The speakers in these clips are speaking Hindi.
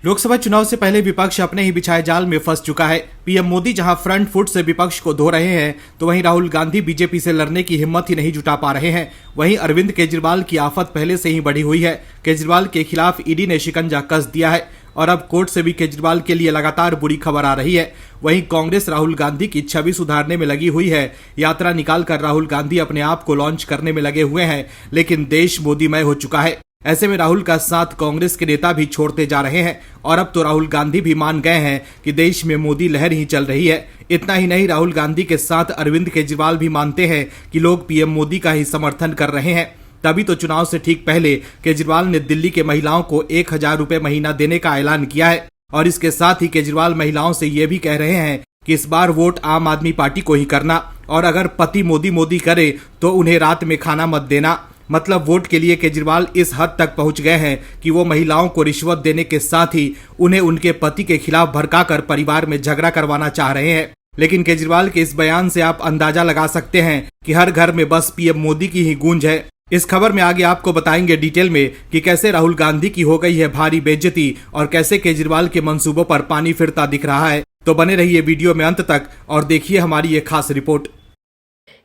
लोकसभा चुनाव से पहले विपक्ष अपने ही बिछाए जाल में फंस चुका है। पीएम मोदी जहां फ्रंट फुट से विपक्ष को धो रहे हैं, तो वहीं राहुल गांधी बीजेपी से लड़ने की हिम्मत ही नहीं जुटा पा रहे हैं। वहीं अरविंद केजरीवाल की आफत पहले से ही बढ़ी हुई है। केजरीवाल के खिलाफ ईडी ने शिकंजा कस दिया है और अब कोर्ट से भी केजरीवाल के लिए लगातार बुरी खबर आ रही है। वहीं कांग्रेस राहुल गांधी की छवि सुधारने में लगी हुई है। यात्रा निकालकर राहुल गांधी अपने आप को लॉन्च करने में लगे हुए हैं, लेकिन देश मोदीमय हो चुका है। ऐसे में राहुल का साथ कांग्रेस के नेता भी छोड़ते जा रहे हैं और अब तो राहुल गांधी भी मान गए हैं कि देश में मोदी लहर ही चल रही है। इतना ही नहीं, राहुल गांधी के साथ अरविंद केजरीवाल भी मानते हैं कि लोग पीएम मोदी का ही समर्थन कर रहे हैं। तभी तो चुनाव से ठीक पहले केजरीवाल ने दिल्ली के महिलाओं को 1,000 रुपए महीना देने का ऐलान किया है और इसके साथ ही केजरीवाल महिलाओं से ये भी कह रहे हैं कि इस बार वोट आम आदमी पार्टी को ही करना और अगर पति मोदी मोदी करे तो उन्हें रात में खाना मत देना। मतलब वोट के लिए केजरीवाल इस हद तक पहुंच गए हैं कि वो महिलाओं को रिश्वत देने के साथ ही उन्हें उनके पति के खिलाफ भड़काकर परिवार में झगड़ा करवाना चाह रहे हैं। लेकिन केजरीवाल के इस बयान से आप अंदाजा लगा सकते हैं कि हर घर में बस पीएम मोदी की ही गूंज है। इस खबर में आगे आपको बताएंगे डिटेल में कि कैसे राहुल गांधी की हो गई है भारी बेइज्जती और कैसे केजरीवाल के मंसूबों पर पानी फिरता दिख रहा है। तो बने रहिए वीडियो में अंत तक और देखिए हमारी ये खास रिपोर्ट।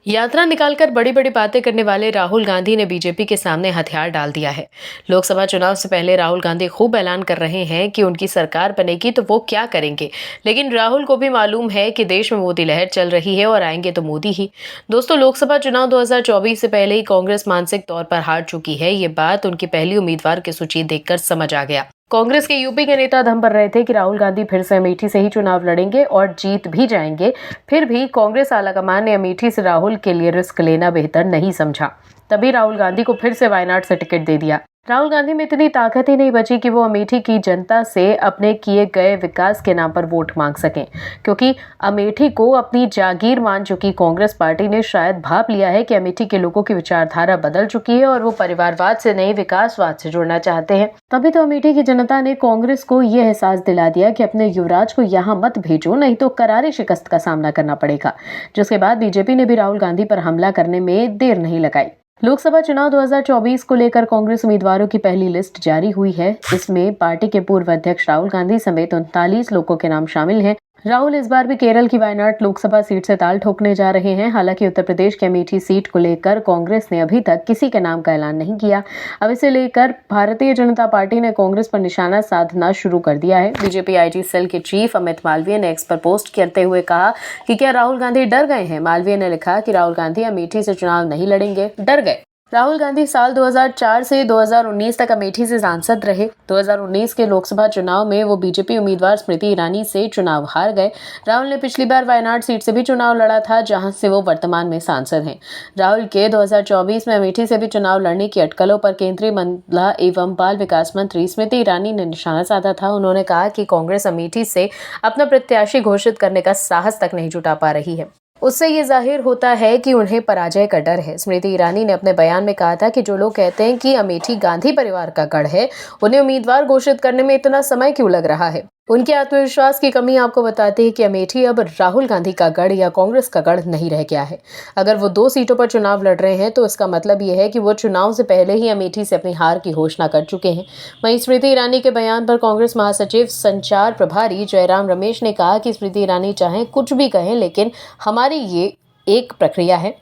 यात्रा निकालकर बड़ी बड़ी बातें करने वाले राहुल गांधी ने बीजेपी के सामने हथियार डाल दिया है। लोकसभा चुनाव से पहले राहुल गांधी खूब ऐलान कर रहे हैं कि उनकी सरकार बनेगी तो वो क्या करेंगे, लेकिन राहुल को भी मालूम है कि देश में मोदी लहर चल रही है और आएंगे तो मोदी ही। दोस्तों, लोकसभा चुनाव 2024 से पहले ही कांग्रेस मानसिक तौर पर हार चुकी है। ये बात उनकी पहली उम्मीदवार की सूची देखकर समझ आ गया। कांग्रेस के यूपी के नेता दम पर रहे थे कि राहुल गांधी फिर से अमेठी से ही चुनाव लड़ेंगे और जीत भी जाएंगे। फिर भी कांग्रेस आलाकमान ने अमेठी से राहुल के लिए रिस्क लेना बेहतर नहीं समझा। तभी राहुल गांधी को फिर से वायनाड से टिकट दे दिया। राहुल गांधी में इतनी ताकत ही नहीं बची कि वो अमेठी की जनता से अपने किए गए विकास के नाम पर वोट मांग सकें, क्योंकि अमेठी को अपनी जागीर मान चुकी कांग्रेस पार्टी ने शायद भाप लिया है कि अमेठी के लोगों की विचारधारा बदल चुकी है और वो परिवारवाद से नहीं विकासवाद से जुड़ना चाहते हैं। तभी तो अमेठी की जनता ने कांग्रेस को यह एहसास दिला दिया कि अपने युवराज को यहाँ मत भेजो, नहीं तो करारी शिकस्त का सामना करना पड़ेगा। जिसके बाद बीजेपी ने भी राहुल गांधी पर हमला करने में देर नहीं लगाई। लोकसभा चुनाव 2024 को लेकर कांग्रेस उम्मीदवारों की पहली लिस्ट जारी हुई है। इसमें पार्टी के पूर्व अध्यक्ष राहुल गांधी समेत 39 लोगों के नाम शामिल हैं। राहुल इस बार भी केरल की वायनाड लोकसभा सीट से ताल ठोकने जा रहे हैं। हालांकि उत्तर प्रदेश की अमेठी सीट को लेकर कांग्रेस ने अभी तक किसी के नाम का ऐलान नहीं किया। अब इसे लेकर भारतीय जनता पार्टी ने कांग्रेस पर निशाना साधना शुरू कर दिया है। बीजेपी आईटी सेल के चीफ अमित मालवीय ने एक्स पर पोस्ट करते हुए कहा कि क्या राहुल गांधी डर गए हैं। मालवीय ने लिखा कि राहुल गांधी अमेठी से चुनाव नहीं लड़ेंगे, डर गए। राहुल गांधी साल 2004 से 2019 तक अमेठी से सांसद रहे। 2019 के लोकसभा चुनाव में वो बीजेपी उम्मीदवार स्मृति ईरानी से चुनाव हार गए। राहुल ने पिछली बार वायनाड सीट से भी चुनाव लड़ा था, जहां से वो वर्तमान में सांसद हैं। राहुल के 2024 में अमेठी से भी चुनाव लड़ने की अटकलों पर केंद्रीय महिला एवं बाल विकास मंत्री स्मृति ईरानी ने निशाना साधा था। उन्होंने कहा कि कांग्रेस अमेठी से अपना प्रत्याशी घोषित करने का साहस तक नहीं जुटा पा रही है। उससे ये जाहिर होता है कि उन्हें पराजय का डर है। स्मृति ईरानी ने अपने बयान में कहा था कि जो लोग कहते हैं कि अमेठी गांधी परिवार का गढ़ है, उन्हें उम्मीदवार घोषित करने में इतना समय क्यों लग रहा है। उनके आत्मविश्वास की कमी आपको बताती है कि अमेठी अब राहुल गांधी का गढ़ या कांग्रेस का गढ़ नहीं रह गया है। अगर वो 2 सीटों पर चुनाव लड़ रहे हैं तो इसका मतलब ये है कि वो चुनाव से पहले ही अमेठी से अपनी हार की घोषणा कर चुके हैं। वहीं स्मृति ईरानी के बयान पर कांग्रेस महासचिव संचार प्रभारी जयराम रमेश ने कहा कि स्मृति ईरानी चाहे कुछ भी कहें, लेकिन हमारी ये एक प्रक्रिया है।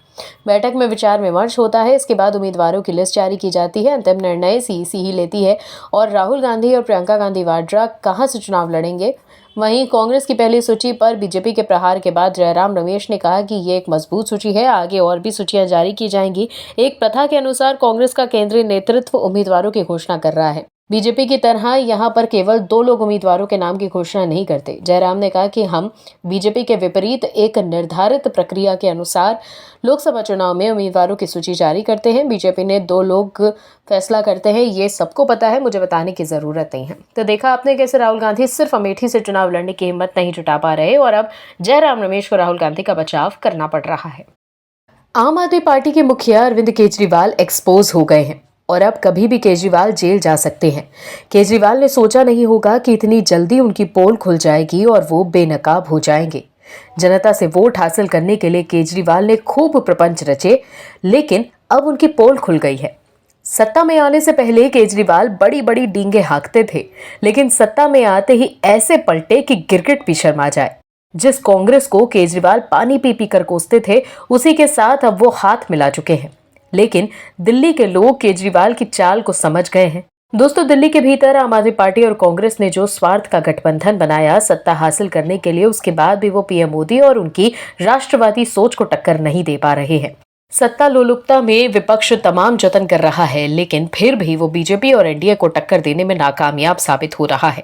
बैठक में विचार विमर्श होता है, इसके बाद उम्मीदवारों की लिस्ट जारी की जाती है। अंतिम निर्णय सीईसी ही लेती है और राहुल गांधी और प्रियंका गांधी वाड्रा कहां से चुनाव लड़ेंगे। वहीं कांग्रेस की पहली सूची पर बीजेपी के प्रहार के बाद जयराम रमेश ने कहा कि ये एक मजबूत सूची है, आगे और भी सूचियां जारी की जाएंगी। एक प्रथा के अनुसार कांग्रेस का केंद्रीय नेतृत्व उम्मीदवारों की घोषणा कर रहा है। बीजेपी की तरह यहां पर केवल 2 लोग उम्मीदवारों के नाम की घोषणा नहीं करते। जयराम ने कहा कि हम बीजेपी के विपरीत एक निर्धारित प्रक्रिया के अनुसार लोकसभा चुनाव में उम्मीदवारों की सूची जारी करते हैं। बीजेपी ने 2 लोग फैसला करते हैं, ये सबको पता है, मुझे बताने की जरूरत नहीं है। तो देखा आपने कैसे राहुल गांधी सिर्फ अमेठी से चुनाव लड़ने की हिम्मत नहीं जुटा पा रहे और अब जयराम रमेश को राहुल गांधी का बचाव करना पड़ रहा है। आम आदमी पार्टी के मुखिया अरविंद केजरीवाल एक्सपोज हो गए हैं और अब कभी भी केजरीवाल जेल जा सकते हैं। केजरीवाल ने सोचा नहीं होगा कि इतनी जल्दी उनकी पोल खुल जाएगी और वो बेनकाब हो जाएंगे। जनता से वोट हासिल करने के लिए केजरीवाल ने खूब प्रपंच रचे, लेकिन अब उनकी पोल खुल गई है। सत्ता में आने से पहले केजरीवाल बड़ी बड़ी डींगे हाँकते थे, लेकिन सत्ता में आते ही ऐसे पलटे कि गिरगिट भी शर्मा जाए। जिस कांग्रेस को केजरीवाल पानी पी पी कर कोसते थे, उसी के साथ अब वो हाथ मिला चुके हैं। लेकिन दिल्ली के लोग केजरीवाल की चाल को समझ गए हैं। दोस्तों, दिल्ली के भीतर आम आदमी पार्टी और कांग्रेस ने जो स्वार्थ का गठबंधन बनाया सत्ता हासिल करने के लिए, उसके बाद भी वो पीएम मोदी और उनकी राष्ट्रवादी सोच को टक्कर नहीं दे पा रहे हैं। सत्ता लोलुपता में विपक्ष तमाम जतन कर रहा है, लेकिन फिर भी वो बीजेपी और एनडीए को टक्कर देने में नाकामयाब साबित हो रहा है।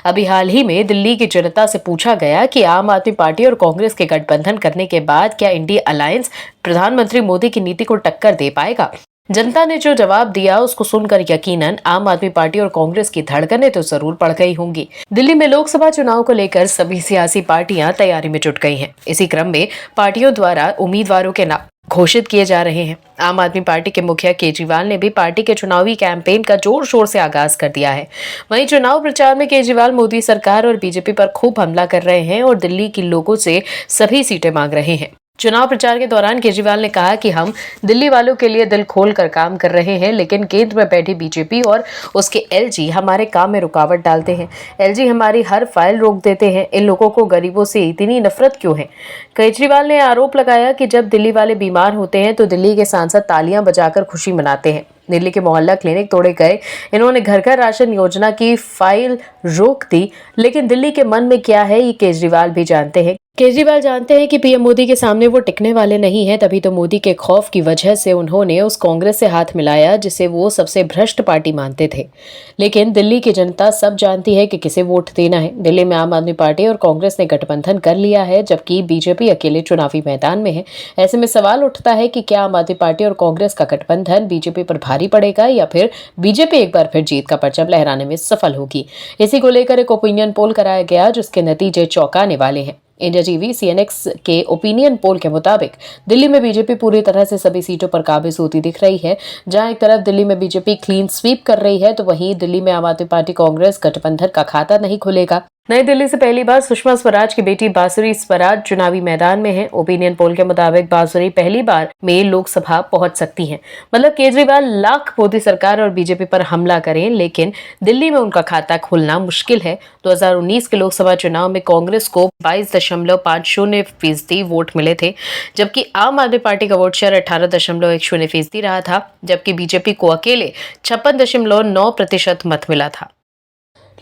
अभी हाल ही में दिल्ली की जनता से पूछा गया कि आम आदमी पार्टी और कांग्रेस के गठबंधन करने के बाद क्या इंडिया अलायंस प्रधानमंत्री मोदी की नीति को टक्कर दे पाएगा। जनता ने जो जवाब दिया उसको सुनकर यकीनन आम आदमी पार्टी और कांग्रेस की धड़कनें तो जरूर बढ़ गई होंगी। दिल्ली में लोकसभा चुनाव को लेकर सभी सियासी पार्टियां तैयारी में जुट गई हैं। इसी क्रम में पार्टियों द्वारा उम्मीदवारों के नाम घोषित किए जा रहे हैं। आम आदमी पार्टी के मुखिया केजरीवाल ने भी पार्टी के चुनावी कैंपेन का जोर शोर से आगाज कर दिया है। वहीं चुनाव प्रचार में केजरीवाल मोदी सरकार और बीजेपी पर खूब हमला कर रहे हैं और दिल्ली के लोगों से सभी सीटें मांग रहे हैं। चुनाव प्रचार के दौरान केजरीवाल ने कहा कि हम दिल्ली वालों के लिए दिल खोल कर काम कर रहे हैं, लेकिन केंद्र में बैठी बीजेपी और उसके एलजी हमारे काम में रुकावट डालते हैं। एलजी हमारी हर फाइल रोक देते हैं। इन लोगों को गरीबों से इतनी नफरत क्यों है। केजरीवाल ने आरोप लगाया कि जब दिल्ली वाले बीमार होते हैं तो दिल्ली के सांसद तालियां बजाकर खुशी मनाते हैं। दिल्ली के मोहल्ला क्लिनिक तोड़े गए। इन्होंने घर घर राशन योजना की फाइल रोक दी, लेकिन दिल्ली के मन में क्या है ये केजरीवाल भी जानते हैं। केजरीवाल जानते हैं कि पीएम मोदी के सामने वो टिकने वाले नहीं हैं, तभी तो मोदी के खौफ की वजह से उन्होंने उस कांग्रेस से हाथ मिलाया जिसे वो सबसे भ्रष्ट पार्टी मानते थे। लेकिन दिल्ली की जनता सब जानती है कि किसे वोट देना है। दिल्ली में आम आदमी पार्टी और कांग्रेस ने गठबंधन कर लिया है, जबकि बीजेपी अकेले चुनावी मैदान में है। ऐसे में सवाल उठता है कि क्या आम आदमी पार्टी और कांग्रेस का गठबंधन बीजेपी पर भारी पड़ेगा या फिर बीजेपी एक बार फिर जीत का परचम लहराने में सफल होगी। इसी को लेकर एक ओपिनियन पोल कराया गया जिसके नतीजे चौंकाने वाले हैं। इंडिया टीवी सीएनएक्स के ओपिनियन पोल के मुताबिक दिल्ली में बीजेपी पूरी तरह से सभी सीटों पर काबिज होती दिख रही है। जहां एक तरफ दिल्ली में बीजेपी क्लीन स्वीप कर रही है, तो वहीं दिल्ली में आम आदमी पार्टी कांग्रेस गठबंधन का खाता नहीं खुलेगा। नई दिल्ली से पहली बार सुषमा स्वराज की बेटी बांसुरी स्वराज चुनावी मैदान में है। ओपिनियन पोल के मुताबिक बांसुरी पहली बार में लोकसभा पहुंच सकती हैं। मतलब केजरीवाल लाख मोदी सरकार और बीजेपी पर हमला करें, लेकिन दिल्ली में उनका खाता खुलना मुश्किल है। 2019 के लोकसभा चुनाव में कांग्रेस को 22.50% वोट मिले थे, जबकि आम आदमी पार्टी का वोट शेयर 18.10% रहा था, जबकि बीजेपी को अकेले 56.9% मत मिला था।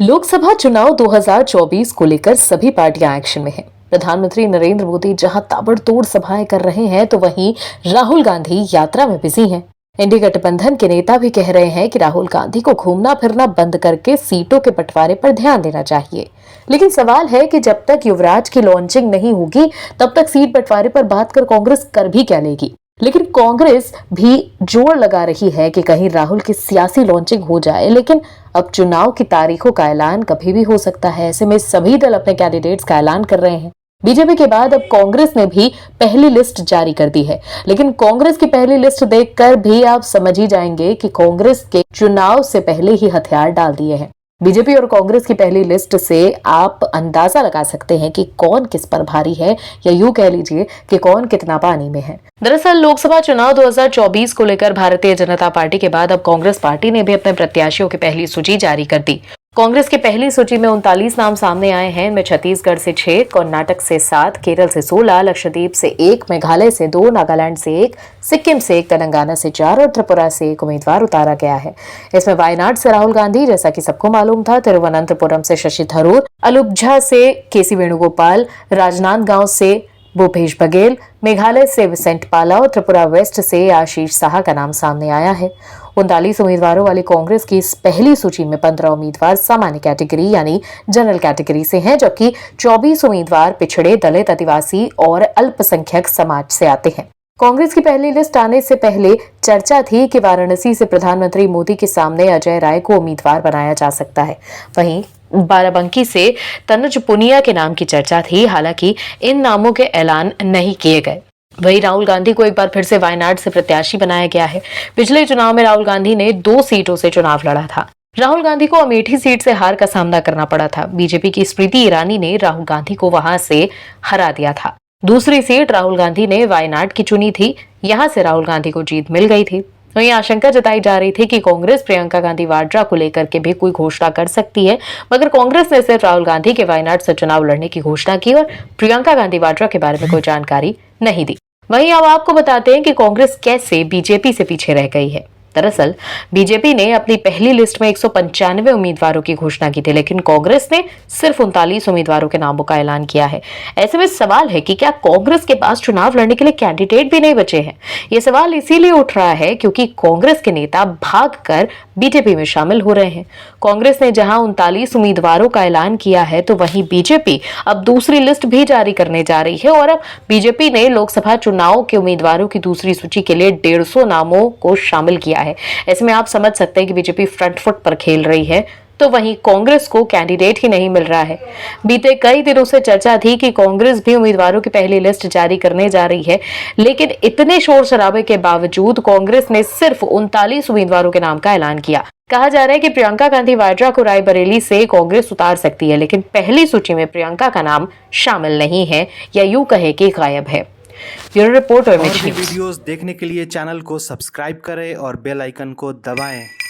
लोकसभा चुनाव 2024 को लेकर सभी पार्टियां एक्शन में हैं। प्रधानमंत्री नरेंद्र मोदी जहां ताबड़तोड़ सभाएं कर रहे हैं, तो वहीं राहुल गांधी यात्रा में बिजी हैं। इंडी गठबंधन के नेता भी कह रहे हैं कि राहुल गांधी को घूमना फिरना बंद करके सीटों के बंटवारे पर ध्यान देना चाहिए। लेकिन सवाल है कि जब तक युवराज की लॉन्चिंग नहीं होगी, तब तक सीट बंटवारे पर बात कर कांग्रेस कर भी क्या लेगी। लेकिन कांग्रेस भी जोर लगा रही है कि कहीं राहुल की सियासी लॉन्चिंग हो जाए, लेकिन अब चुनाव की तारीखों का ऐलान कभी भी हो सकता है। ऐसे में सभी दल अपने कैंडिडेट्स का ऐलान कर रहे हैं। बीजेपी के बाद अब कांग्रेस ने भी पहली लिस्ट जारी कर दी है, लेकिन कांग्रेस की पहली लिस्ट देखकर भी आप समझ ही जाएंगे कि कांग्रेस के चुनाव से पहले ही हथियार डाल दिए हैं। बीजेपी और कांग्रेस की पहली लिस्ट से आप अंदाजा लगा सकते हैं कि कौन किस पर भारी है, या यूं कह लीजिए कि कौन कितना पानी में है। दरअसल लोकसभा चुनाव 2024 को लेकर भारतीय जनता पार्टी के बाद अब कांग्रेस पार्टी ने भी अपने प्रत्याशियों की पहली सूची जारी कर दी। कांग्रेस की पहली सूची में 39 नाम सामने आए हैं। इनमें छत्तीसगढ़ से 6, कर्नाटक से 7, केरल से 16, लक्षद्वीप से 1, मेघालय से 2, नागालैंड से 1, सिक्किम से 1, तेलंगाना से 4 और त्रिपुरा से 1 उम्मीदवार उतारा गया है। इसमें वायनाड से राहुल गांधी, जैसा कि सबको मालूम था, तिरुवनंतपुरम से शशि थरूर, अलुब्झा से केसी वेणुगोपाल, राजनांदगांव से भूपेश बघेल, मेघालय से विसेंट पाला और त्रिपुरा वेस्ट से आशीष साहा का नाम सामने आया है। 39 उम्मीदवारों वाली कांग्रेस की इस पहली सूची में 15 उम्मीदवार सामान्य कैटेगरी यानी जनरल कैटेगरी से हैं, जबकि 24 उम्मीदवार पिछड़े, दलित, आदिवासी और अल्पसंख्यक समाज से आते हैं। कांग्रेस की पहली लिस्ट आने से पहले चर्चा थी कि वाराणसी से प्रधानमंत्री मोदी के सामने अजय राय को उम्मीदवार बनाया जा सकता है। वहीं बाराबंकी से तनुज पुनिया के नाम की चर्चा थी। हालांकि इन नामों के ऐलान नहीं किए गए। वहीं राहुल गांधी को एक बार फिर से वायनाड से प्रत्याशी बनाया गया है। पिछले चुनाव में राहुल गांधी ने 2 सीटों से चुनाव लड़ा था। राहुल गांधी को अमेठी सीट से हार का सामना करना पड़ा था। बीजेपी की स्मृति ईरानी ने राहुल गांधी को वहां से हरा दिया था। दूसरी सीट राहुल गांधी ने वायनाड की चुनी थी। यहां से राहुल गांधी को जीत मिल गई थी। वहीं आशंका जताई जा रही थी कि कांग्रेस प्रियंका गांधी वाड्रा को लेकर के भी कोई घोषणा कर सकती है, मगर कांग्रेस ने सिर्फ राहुल गांधी के वायनाड से चुनाव लड़ने की घोषणा की और प्रियंका गांधी वाड्रा के बारे में कोई जानकारी नहीं दी। वहीं अब आपको बताते हैं कि कांग्रेस कैसे बीजेपी से पीछे रह गई है। दरअसल बीजेपी ने अपनी पहली लिस्ट में 195 उम्मीदवारों की घोषणा की थी, लेकिन कांग्रेस ने सिर्फ 39 उम्मीदवारों के नामों का ऐलान किया है। ऐसे में सवाल है कि क्या कांग्रेस के पास चुनाव लड़ने के लिए कैंडिडेट भी नहीं बचे हैं? ये सवाल इसीलिए उठ रहा है क्योंकि कांग्रेस के नेता भागकर बीजेपी में शामिल हो रहे हैं। कांग्रेस ने जहां 39 उम्मीदवारों का ऐलान किया है, तो वहीं बीजेपी अब दूसरी लिस्ट भी जारी करने जा रही है और अब बीजेपी ने लोकसभा चुनाव के उम्मीदवारों की दूसरी सूची के लिए 150 नामों को शामिल किया है। ऐसे में आप समझ सकते हैं कि बीजेपी फ्रंट फुट पर खेल रही है, तो वहीं कांग्रेस को कैंडिडेट ही नहीं मिल रहा है। बीते कई दिनों से चर्चा थी कि कांग्रेस भी उम्मीदवारों की पहली लिस्ट जारी करने जा रही है, लेकिन इतने शोर शराबे के बावजूद कांग्रेस ने सिर्फ 39 उम्मीदवारों के नाम का ऐलान किया। कहा जा रहा है कि प्रियंका गांधी वाड्रा को रायबरेली से कांग्रेस उतार सकती है, लेकिन पहली सूची में प्रियंका का नाम शामिल नहीं है, या यूं कहे कि गायब है। ब्यूरो रिपोर्ट और वीडियोस देखने के लिए चैनल को सब्सक्राइब करें और बेल आइकन को दबाएं।